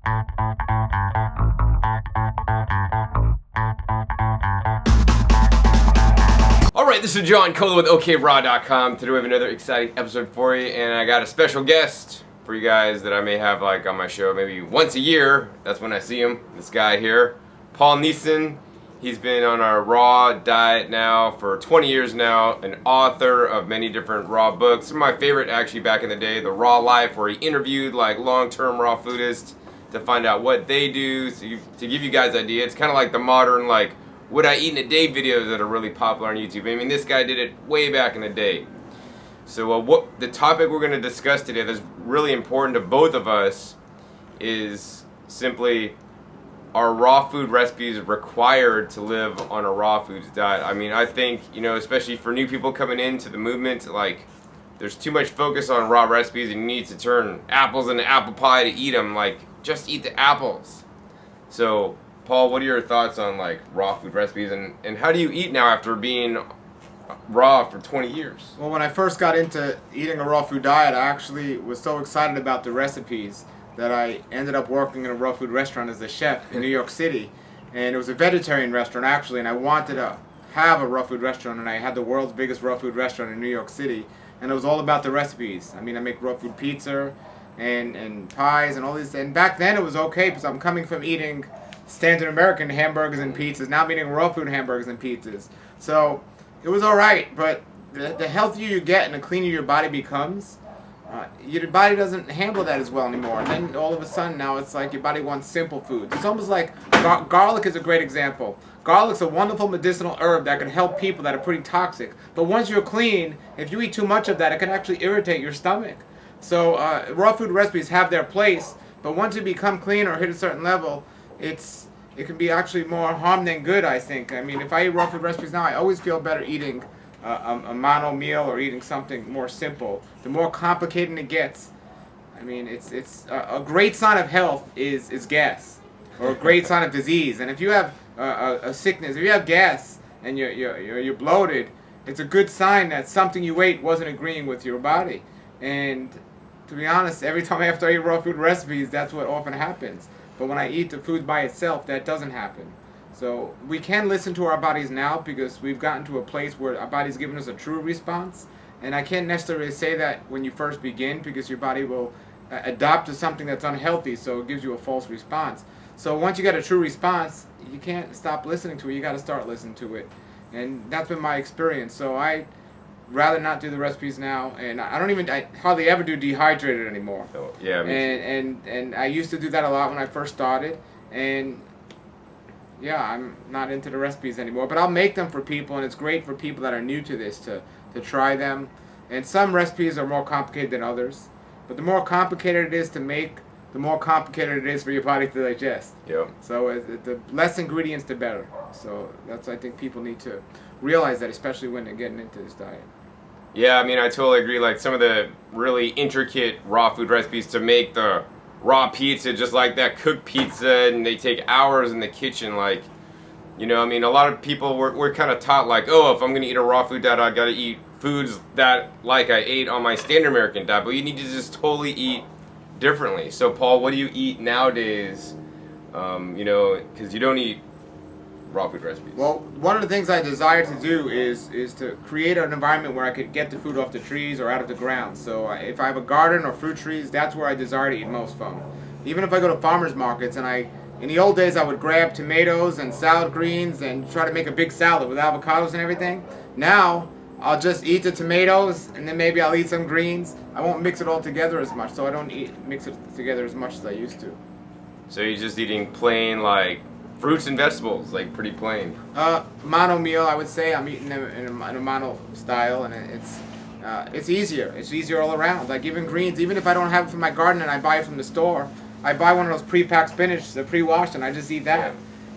Alright, this is John Cola with OKRAW.com. Today we have another exciting episode for you, and I got a special guest for you guys that I may have like on my show maybe once a year. That's when I see him. This guy here, Paul Nison. He's been on our raw diet now for 20 years now, an author of many different raw books. Some of my favorite actually back in the day, The Raw Life, where he interviewed like long-term raw foodists to find out what they do, to give you guys an idea. It's kind of like the modern like what I eat in a day videos that are really popular on YouTube. I mean, this guy did it way back in the day. So what the topic we're going to discuss today that's really important to both of us is simply, are raw food recipes required to live on a raw foods diet? I mean, I think, you know, especially for new people coming into the movement, like, there's too much focus on raw recipes and you need to turn apples into apple pie to eat them. Like, just eat the apples. So, Paul, what are your thoughts on, like, raw food recipes, and how do you eat now after being raw for 20 years? Well, when I first got into eating a raw food diet, I actually was so excited about the recipes that I ended up working in a raw food restaurant as a chef in New York City. And it was a vegetarian restaurant, actually, and I wanted to have a raw food restaurant, and I had the world's biggest raw food restaurant in New York City, and it was all about the recipes. I mean, I make raw food pizza and pies and all these, and back then it was okay because I'm coming from eating standard American hamburgers and pizzas. Now I'm eating raw food hamburgers and pizzas. So it was alright, but the healthier you get and the cleaner your body becomes, your body doesn't handle that as well anymore. And then all of a sudden now it's like your body wants simple foods. It's almost like garlic is a great example. Garlic's a wonderful medicinal herb that can help people that are pretty toxic. But once you're clean, if you eat too much of that, it can actually irritate your stomach. So raw food recipes have their place, but once you become clean or hit a certain level, it can be actually more harm than good, I think. I mean, if I eat raw food recipes now, I always feel better eating a mono meal or eating something more simple. The more complicated it gets, I mean, it's a great sign of health is gas, or a great sign of disease. And if you have a sickness, if you have gas and you're bloated, it's a good sign that something you ate wasn't agreeing with your body. And to be honest, every time after I eat raw food recipes, that's what often happens. But when I eat the food by itself, that doesn't happen. So we can listen to our bodies now because we've gotten to a place where our body's giving us a true response. And I can't necessarily say that when you first begin because your body will adapt to something that's unhealthy, so it gives you a false response. So once you get a true response, you can't stop listening to it. You got to start listening to it. And that's been my experience. So I rather not do the recipes now, and I hardly ever do dehydrated anymore. Oh, yeah. And I used to do that a lot when I first started, and yeah, I'm not into the recipes anymore. But I'll make them for people, and it's great for people that are new to this to try them. And some recipes are more complicated than others, but the more complicated it is to make, the more complicated it is for your body to digest. Yep. So the less ingredients, the better. So that's, I think people need to realize that, especially when they're getting into this diet. Yeah, I mean, I totally agree. Like, some of the really intricate raw food recipes to make the raw pizza, just like that cooked pizza, and they take hours in the kitchen. Like, you know, I mean, a lot of people, we're kind of taught, like, oh, if I'm going to eat a raw food diet, I got to eat foods that, like, I ate on my standard American diet. But you need to just totally eat differently. So, Paul, what do you eat nowadays? You know, because you don't eat raw food recipes. Well, one of the things I desire to do is to create an environment where I could get the food off the trees or out of the ground. So if I have a garden or fruit trees, that's where I desire to eat most from. Even if I go to farmers markets, and in the old days I would grab tomatoes and salad greens and try to make a big salad with avocados and everything. Now I'll just eat the tomatoes and then maybe I'll eat some greens. I won't mix it all together as much, so I don't mix it together as much as I used to. So you're just eating plain, like, fruits and vegetables, like, pretty plain. Mono meal, I would say. I'm eating in a mono style, and it's easier. It's easier all around. Like, even greens, even if I don't have it from my garden and I buy it from the store, I buy one of those pre-packed spinach, they're pre-washed, and I just eat that.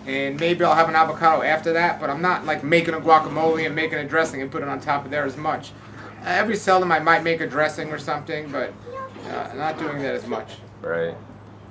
And maybe I'll have an avocado after that, but I'm not like making a guacamole and making a dressing and put it on top of there as much. Every seldom I might make a dressing or something, but not doing that as much. Right.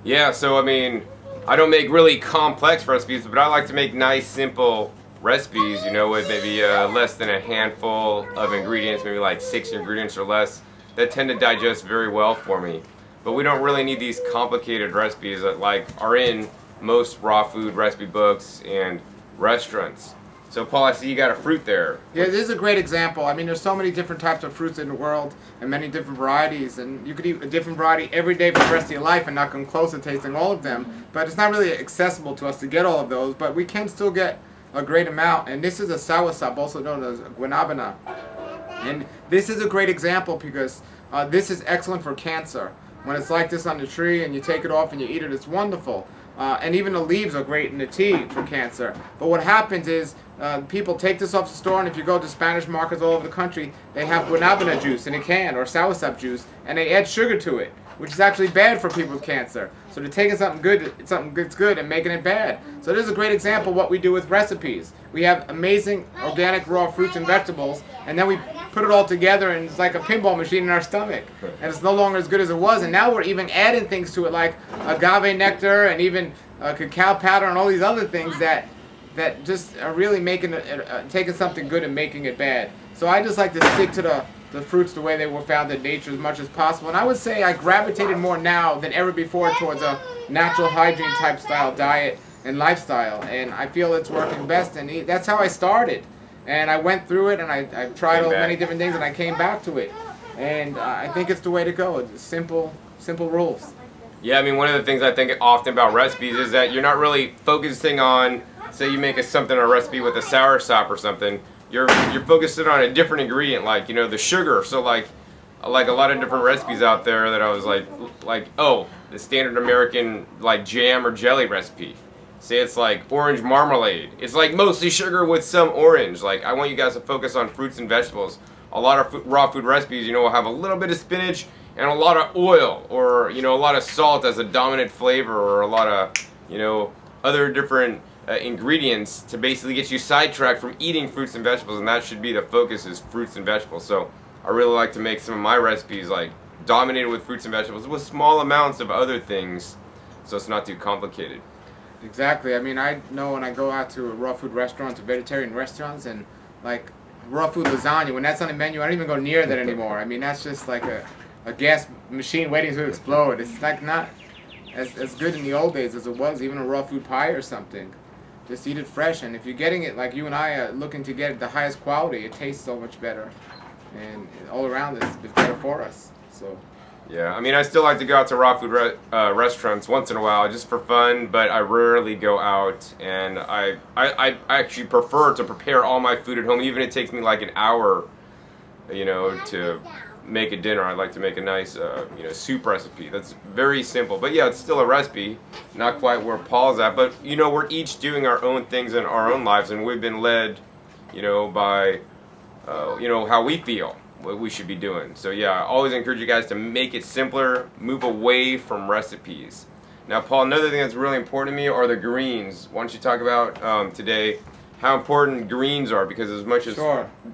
Yeah, so I mean, I don't make really complex recipes, but I like to make nice, simple recipes, you know, with maybe less than a handful of ingredients, maybe like 6 ingredients or less, that tend to digest very well for me. but we don't really need these complicated recipes that like are in most raw food recipe books and restaurants. So Paul, I see you got a fruit there. Yeah, this is a great example. I mean, there's so many different types of fruits in the world and many different varieties, and you could eat a different variety every day for the rest of your life and not come close to tasting all of them. But it's not really accessible to us to get all of those, but we can still get a great amount. And this is a soursop, also known as guanabana. And this is a great example because this is excellent for cancer. When it's like this on the tree and you take it off and you eat it, it's wonderful. And even the leaves are great in the tea for cancer. But what happens is people take this off the store, and if you go to Spanish markets all over the country, they have guanabana juice in a can or soursop juice, and they add sugar to it, which is actually bad for people with cancer. So they're taking something that's good and making it bad. So this is a great example of what we do with recipes. We have amazing organic raw fruits and vegetables, and then we put it all together, and it's like a pinball machine in our stomach. And it's no longer as good as it was, and now we're even adding things to it like agave nectar and even cacao powder and all these other things that just are really making taking something good and making it bad. So I just like to stick to the fruits the way they were found in nature as much as possible. And I would say I gravitated more now than ever before towards a natural hygiene type style diet and lifestyle. And I feel it's working best, and that's how I started. And I went through it, and I tried many different things, and I came back to it. And I think it's the way to go. It's simple rules. Yeah, I mean, one of the things I think often about recipes is that you're not really focusing on, say you make a recipe with a soursop or something, you're focusing on a different ingredient, like, the sugar. So like a lot of different recipes out there that I was like, oh, the standard American like jam or jelly recipe. Say it's like orange marmalade. It's like mostly sugar with some orange. Like, I want you guys to focus on fruits and vegetables. A lot of raw food recipes, will have a little bit of spinach and a lot of oil, or a lot of salt as a dominant flavor, or a lot of other different ingredients to basically get you sidetracked from eating fruits and vegetables. And that should be the focus, is fruits and vegetables. So I really like to make some of my recipes like dominated with fruits and vegetables with small amounts of other things, so it's not too complicated. Exactly. I mean, I know when I go out to raw food restaurants or vegetarian restaurants, and like raw food lasagna, when that's on the menu, I don't even go near that anymore. I mean, that's just like a gas machine waiting to explode. It's like not as good in the old days as it was, even a raw food pie or something. Just eat it fresh, and if you're getting it like you and I are looking to get the highest quality, it tastes so much better, and all around it's better for us. So. Yeah, I mean, I still like to go out to raw food restaurants once in a while just for fun, but I rarely go out, and I actually prefer to prepare all my food at home, even if it takes me like an hour, to make a dinner. I'd like to make a nice, soup recipe. That's very simple, but yeah, it's still a recipe, not quite where Paul's at, but, we're each doing our own things in our own lives, and we've been led, by, how we feel what we should be doing. So yeah, I always encourage you guys to make it simpler, move away from recipes. Now, Paul, another thing that's really important to me are the greens. Why don't you talk about today how important greens are, because as much as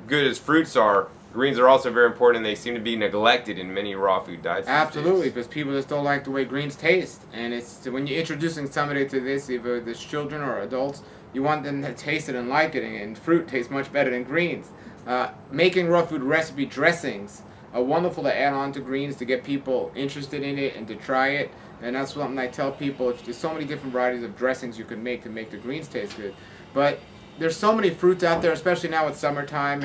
good as fruits are, greens are also very important, and they seem to be neglected in many raw food diets. Absolutely, because people just don't like the way greens taste. And it's when you're introducing somebody to this, either it's children or adults, you want them to taste it and like it, and fruit tastes much better than greens. Making raw food recipe dressings are wonderful to add on to greens to get people interested in it and to try it. And that's something I tell people. There's so many different varieties of dressings you can make to make the greens taste good. But there's so many fruits out there, especially now it's summertime,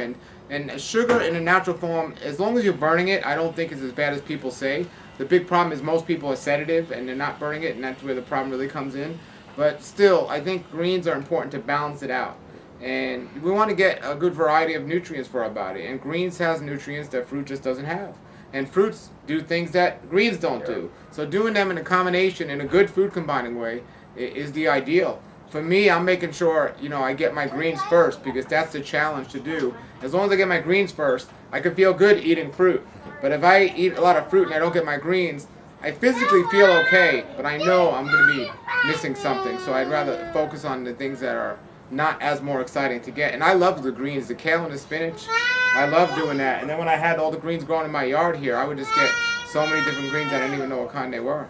and sugar in a natural form, as long as you're burning it, I don't think it's as bad as people say. The big problem is most people are sedative and they're not burning it, and that's where the problem really comes in. But still, I think greens are important to balance it out. And we want to get a good variety of nutrients for our body. And greens has nutrients that fruit just doesn't have. And fruits do things that greens don't do. So doing them in a combination, in a good food combining way, is the ideal. For me, I'm making sure, I get my greens first, because that's the challenge to do. As long as I get my greens first, I can feel good eating fruit. But if I eat a lot of fruit and I don't get my greens, I physically feel okay, but I know I'm going to be missing something. So I'd rather focus on the things that are not as more exciting to get. And I love the greens, the kale and the spinach. I love doing that. And then when I had all the greens growing in my yard here, I would just get so many different greens I didn't even know what kind they were.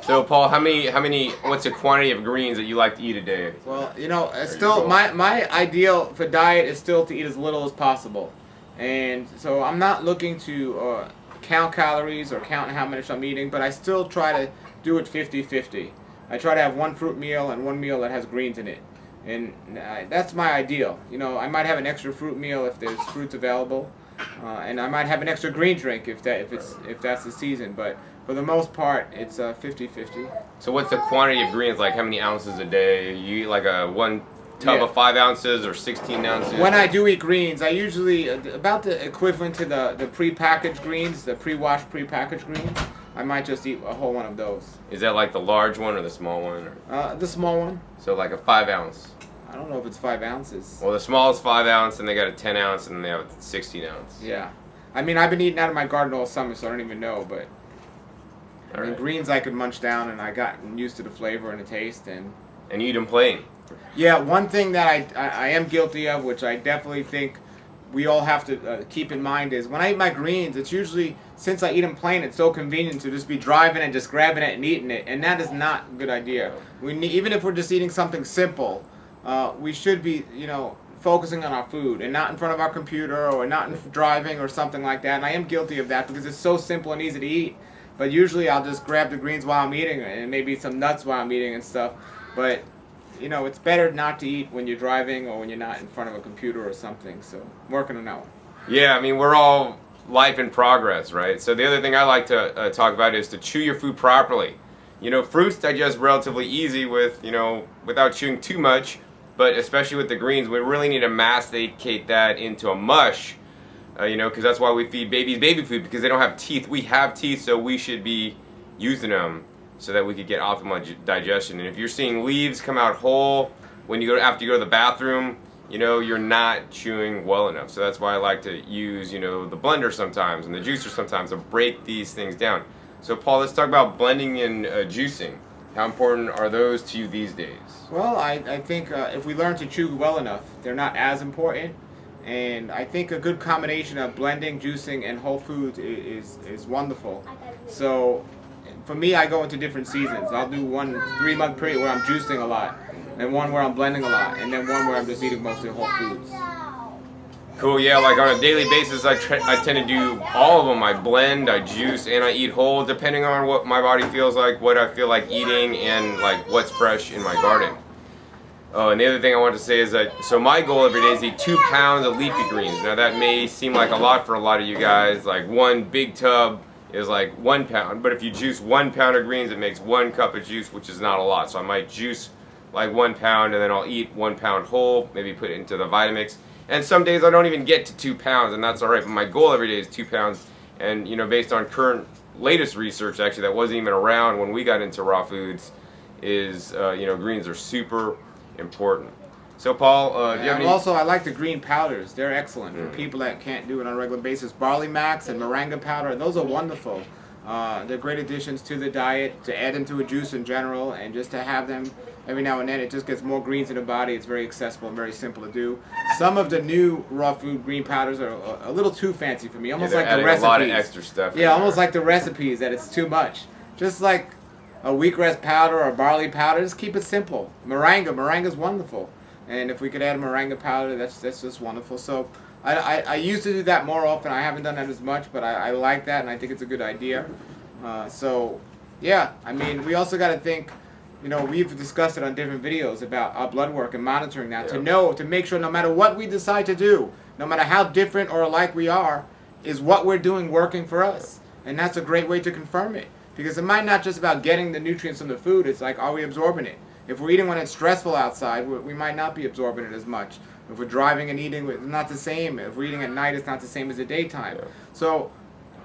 So Paul, what's the quantity of greens that you like to eat a day? Well, it's still my ideal for diet is still to eat as little as possible. And so I'm not looking to count calories or count how much I'm eating, but I still try to do it 50-50. I try to have one fruit meal and one meal that has greens in it. And that's my ideal. You know, I might have an extra fruit meal if there's fruits available, and I might have an extra green drink if that's the season. But for the most part, it's 50-50. So what's the quantity of greens? Like how many ounces a day? You eat like a one tub of 5 ounces or 16 ounces? When I do eat greens, I usually about the equivalent to the pre-packaged greens, the pre-washed pre-packaged greens. I might just eat a whole one of those. Is that like the large one or the small one? The small one. So like a 5 ounce. I don't know if it's 5 ounces. Well, the small is 5 ounce, and they got a 10 ounce, and then they have a 16 ounce. Yeah. I mean, I've been eating out of my garden all summer, so I don't even know, but I mean, greens I could munch down, and I got used to the flavor and the taste. And you eat them plain. Yeah, one thing that I am guilty of, which I definitely think we all have to keep in mind, is when I eat my greens, it's usually, since I eat them plain, it's so convenient to just be driving and just grabbing it and eating it, and that is not a good idea. Even if we're just eating something simple, we should be, you know, focusing on our food and not in front of our computer or not in driving or something like that. And I am guilty of that because it's so simple and easy to eat. But usually I'll just grab the greens while I'm eating and maybe some nuts while I'm eating and stuff. But you know, it's better not to eat when you're driving or when you're not in front of a computer or something. So I'm working on that one. Yeah, I mean, we're all life in progress, right? So the other thing I like to talk about is to chew your food properly. You know, fruits digest relatively easy with, you know, without chewing too much, but especially with the greens, we really need to masticate that into a mush, you know, because that's why we feed babies baby food, because they don't have teeth. We have teeth, so we should be using them so that we could get optimal digestion. And if you're seeing leaves come out whole when you go after you go to the bathroom, you know, you're not chewing well enough. So that's why I like to use, you know, the blender sometimes and the juicer sometimes to break these things down. So Paul, let's talk about blending and juicing. How important are those to you these days? Well, I think if we learn to chew well enough, they're not as important. And I think a good combination of blending, juicing, and whole foods is wonderful. So for me, I go into different seasons. I'll do 1 3-month period where I'm juicing a lot, and one where I'm blending a lot, and then one where I'm just eating mostly whole foods. Cool, yeah, like on a daily basis, I tend to do all of them. I blend, I juice, and I eat whole, depending on what my body feels like, what I feel like eating, and like what's fresh in my garden. Oh, and the other thing I wanted to say is that, so my goal every day is to eat 2 pounds of leafy greens. Now that may seem like a lot for a lot of you guys, like one big tub is like 1 pound, but if you juice 1 pound of greens, it makes 1 cup of juice, which is not a lot. So I might juice like 1 pound, and then I'll eat 1 pound whole, maybe put it into the Vitamix. And some days I don't even get to 2 pounds, and that's all right. But my goal every day is 2 pounds. And you know, based on current latest research, actually that wasn't even around when we got into raw foods, is you know, greens are super important. So Paul, do you have any? Also, I like the green powders. They're excellent for people that can't do it on a regular basis. Barley Max and Moringa powder, those are wonderful. They're great additions to the diet, to add them to a juice in general, and just to have them every now and then. It just gets more greens in the body. It's very accessible and very simple to do. Some of the new raw food green powders are a little too fancy for me. Almost like the recipes. A lot of extra stuff. Yeah, almost like the recipes, that it's too much. Just like a wheatgrass powder or barley powder, just keep it simple. Moringa's wonderful. And if we could add a moringa powder, that's just wonderful. So I used to do that more often. I haven't done that as much, but I like that, and I think it's a good idea. So, yeah, I mean, we also got to think, you know, we've discussed it on different videos about our blood work and monitoring that, to make sure no matter what we decide to do, no matter how different or alike we are, is what we're doing working for us. And that's a great way to confirm it. Because it might not just about getting the nutrients from the food, it's like, are we absorbing it? If we're eating when it's stressful outside, we might not be absorbing it as much. If we're driving and eating, it's not the same. If we're eating at night, it's not the same as the daytime. So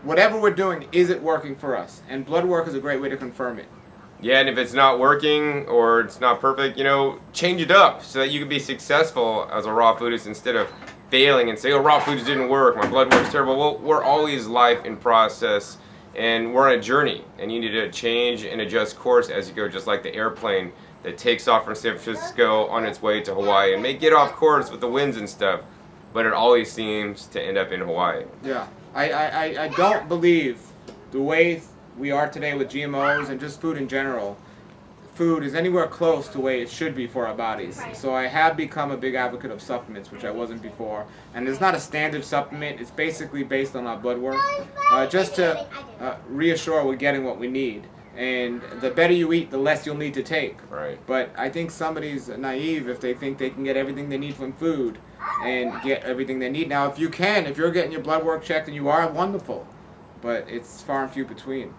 whatever we're doing, is it working for us? And blood work is a great way to confirm it. Yeah, and if it's not working or it's not perfect, you know, change it up so that you can be successful as a raw foodist instead of failing and say, oh, raw foods didn't work, my blood work's terrible. Well, we're always life in process, and we're on a journey, and you need to change and adjust course as you go, just like the airplane that takes off from San Francisco on its way to Hawaii. And may get off course with the winds and stuff, but it always seems to end up in Hawaii. Yeah, I don't believe the way we are today with GMOs and just food in general, food is anywhere close to the way it should be for our bodies. So I have become a big advocate of supplements, which I wasn't before. And it's not a standard supplement. It's basically based on our blood work, just to reassure we're getting what we need. And the better you eat, the less you'll need to take. Right. But I think somebody's naive if they think they can get everything they need from food and get everything they need. Now, if you're getting your blood work checked and you are, wonderful. But it's far and few between.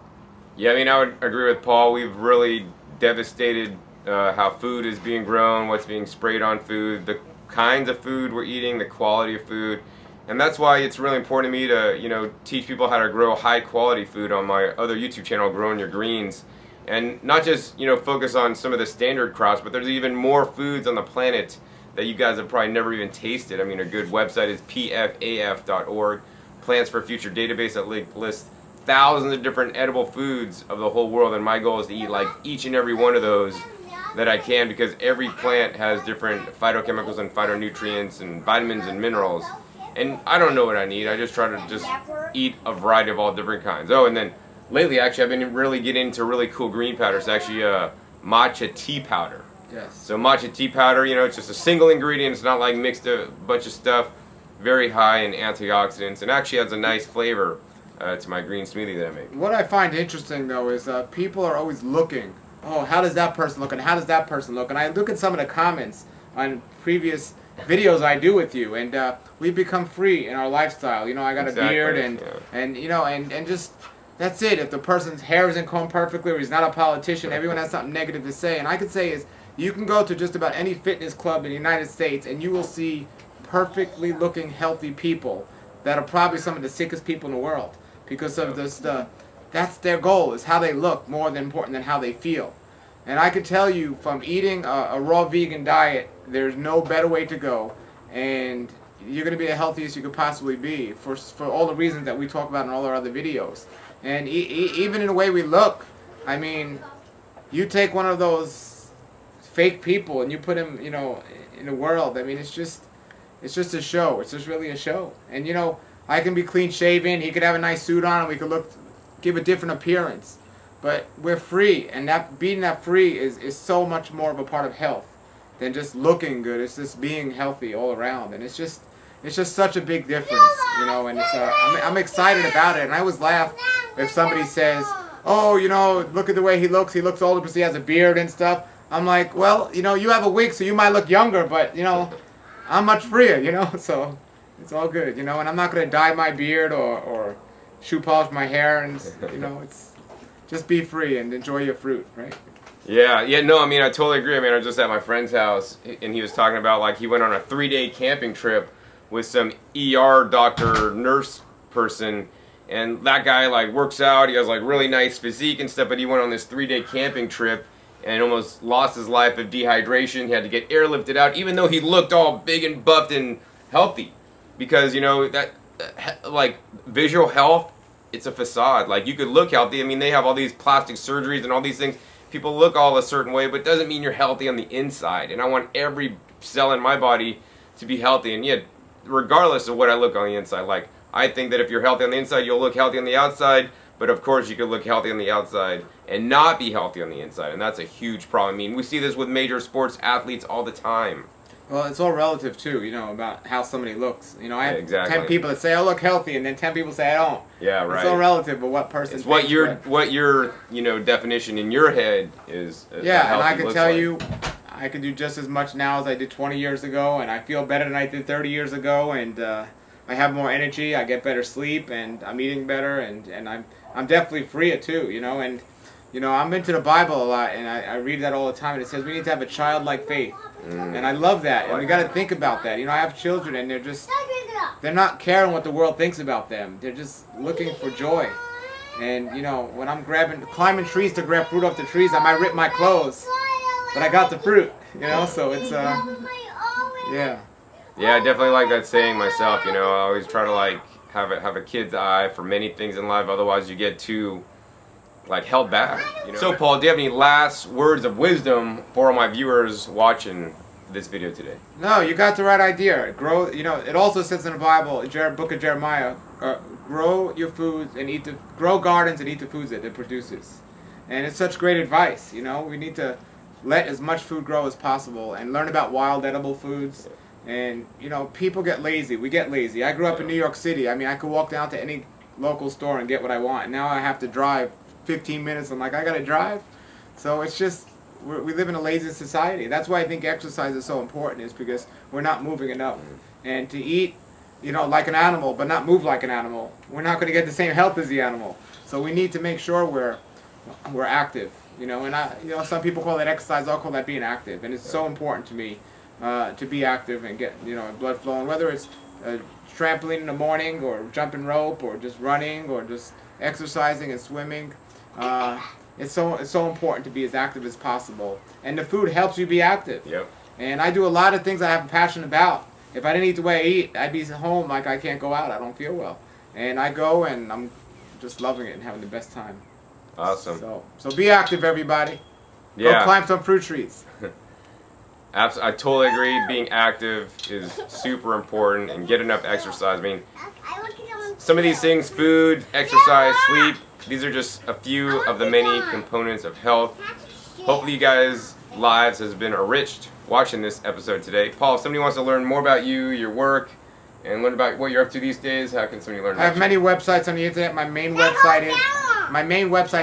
Yeah, I mean, I would agree with Paul. We've really devastated how food is being grown, what's being sprayed on food, the kinds of food we're eating, the quality of food. And that's why it's really important to me to, teach people how to grow high quality food on my other YouTube channel, Growing Your Greens. And not just, focus on some of the standard crops, but there's even more foods on the planet that you guys have probably never even tasted. I mean, a good website is pfaf.org, Plants for Future database that lists thousands of different edible foods of the whole world. And my goal is to eat like each and every one of those that I can, because every plant has different phytochemicals and phytonutrients and vitamins and minerals. And I don't know what I need. I just try to just eat a variety of all different kinds. Oh, and then lately, actually, I've been really getting into really cool green powder. It's actually matcha tea powder. Yes. So matcha tea powder, it's just a single ingredient. It's not like mixed a bunch of stuff. Very high in antioxidants, and actually has a nice flavor to my green smoothie that I make. What I find interesting, though, is people are always looking, oh, how does that person look, and how does that person look? And I look at some of the comments on previous videos I do with you, and we've become free in our lifestyle. I got a beard, and just that's it. If the person's hair isn't combed perfectly, or he's not a politician, everyone has something negative to say. And I could say is, you can go to just about any fitness club in the United States, and you will see perfectly looking, healthy people that are probably some of the sickest people in the world, because of that's their goal, is how they look more than important than how they feel. And I can tell you, from eating a raw vegan diet, there's no better way to go, and you're going to be the healthiest you could possibly be for all the reasons that we talk about in all our other videos. And even in the way we look, I mean, you take one of those fake people and you put him, in the world. I mean, it's just a show. It's just really a show. And I can be clean shaven. He could have a nice suit on, and we could give a different appearance. But we're free, and being that free is so much more of a part of health than just looking good. It's just being healthy all around, and it's just such a big difference, And it's I'm excited about it, and I always laugh if somebody says, "Oh, look at the way he looks. He looks older because he has a beard and stuff." I'm like, well, you have a wig, so you might look younger, but I'm much freer, So it's all good, And I'm not gonna dye my beard or shoe polish my hair, and it's just be free and enjoy your fruit, right? Yeah, no, I mean, I totally agree. I mean, I was just at my friend's house, and he was talking about, like, he went on a 3-day camping trip with some ER doctor, nurse person, and that guy, like, works out, he has, like, really nice physique and stuff, but he went on this 3-day camping trip and almost lost his life of dehydration. He had to get airlifted out, even though he looked all big and buffed and healthy, because, that, like, visual health, it's a facade. Like, you could look healthy. I mean, they have all these plastic surgeries and all these things. People look all a certain way, but it doesn't mean you're healthy on the inside. And I want every cell in my body to be healthy. And yet, regardless of what I look on the inside, like, I think that if you're healthy on the inside, you'll look healthy on the outside. But of course, you could look healthy on the outside and not be healthy on the inside. And that's a huge problem. I mean, we see this with major sports athletes all the time. Well, it's all relative too, about how somebody looks. I have exactly. 10 people that say I look healthy, and then 10 people say I don't. Yeah, right. It's all relative, but what person? It's what your definition in your head is. Yeah, and I can tell you, I can do just as much now as I did 20 years ago, and I feel better than I did 30 years ago, and I have more energy, I get better sleep, and I'm eating better, and I'm definitely freer too, and I'm into the Bible a lot, and I read that all the time, and it says we need to have a childlike faith. And I love that, and we got to think about that. I have children, and they're not caring what the world thinks about them. They're just looking for joy. And when I'm climbing trees to grab fruit off the trees, I might rip my clothes, but I got the fruit. So it's yeah. Yeah, I definitely like that saying myself. I always try to like have a kid's eye for many things in life. Otherwise, you get too held back. So, Paul, do you have any last words of wisdom for all my viewers watching this video today? No, you got the right idea. Grow. It also says in the Bible, Book of Jeremiah, grow your foods and grow gardens and eat the foods that it produces. And it's such great advice, you know. We need to let as much food grow as possible and learn about wild edible foods. And, you know, people get lazy. We get lazy. I grew up in New York City. I mean, I could walk down to any local store and get what I want. And now I have to drive 15 minutes. I'm like, I got to drive? So it's just, we live in a lazy society. That's why I think exercise is so important, is because we're not moving enough. And to eat, you know, like an animal, but not move like an animal, we're not going to get the same health as the animal. So we need to make sure we're active, you know. And some people call that exercise. I'll call that being active. And it's so important to me to be active and get, you know, blood flowing. Whether it's trampoline in the morning, or jumping rope, or just running, or just exercising and swimming. It's so important to be as active as possible. And the food helps you be active. Yep. And I do a lot of things I have a passion about. If I didn't eat the way I eat, I'd be at home like I can't go out. I don't feel well. And I go and I'm just loving it and having the best time. Awesome. So be active, everybody. Yeah. Go climb some fruit trees. I totally agree. Being active is super important, and get enough exercise. I mean, some of these things, food, exercise, sleep, these are just a few of the many components of health. Hopefully you guys' lives has been enriched watching this episode today. Paul, if somebody wants to learn more about you, your work, and learn about what you're up to these days, how can somebody learn about you? I have many websites on the internet. My main website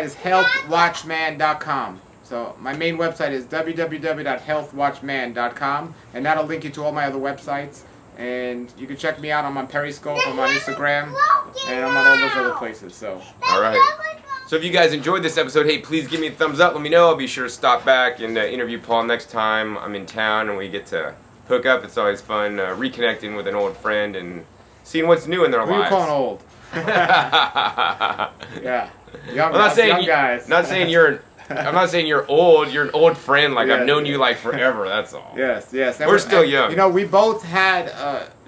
is healthwatchman.com. So my main website is www.healthwatchman.com, and that'll link you to all my other websites. And you can check me out. I'm on Periscope, I'm on Instagram, and I'm on all those other places. So. All right. So if you guys enjoyed this episode, hey, please give me a thumbs up. Let me know. I'll be sure to stop back and interview Paul next time I'm in town and we get to hook up. It's always fun reconnecting with an old friend and seeing what's new in their Who lives. Who you calling old? Yeah. Young guys. I'm not saying you're old. You're an old friend. Like, Yeah, I've known you like forever. That's all. Yes. And We're still young. You know, we both had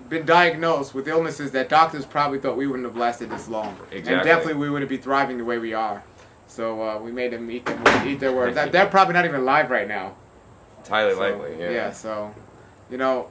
been diagnosed with illnesses that doctors probably thought we wouldn't have lasted this long. Exactly. And definitely we wouldn't be thriving the way we are. So we made them eat their words. They're probably not even alive right now. It's highly likely. Yeah. Yeah. So, you know,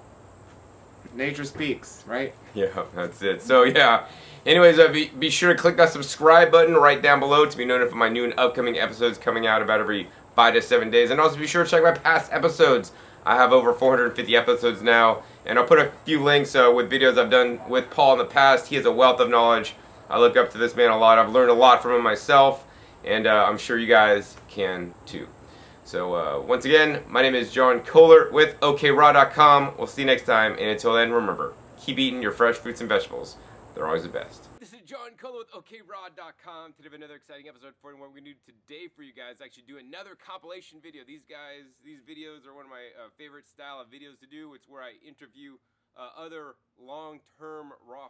nature speaks, right? Yeah, that's it. So yeah. Anyways, be sure to click that subscribe button right down below to be notified of my new and upcoming episodes coming out about every 5 to 7 days. And also be sure to check my past episodes. I have over 450 episodes now, and I'll put a few links with videos I've done with Paul in the past. He has a wealth of knowledge. I look up to this man a lot. I've learned a lot from him myself, and I'm sure you guys can too. So once again, my name is John Kohler with OKRAW.com. We'll see you next time, and until then, remember, keep eating your fresh fruits and vegetables. They're always the best. This is John Kohler with OKRAW.com. Today we have another exciting episode for you. What we're going to do today for you guys, actually do another compilation video. These videos are one of my favorite style of videos to do. It's where I interview other long-term raw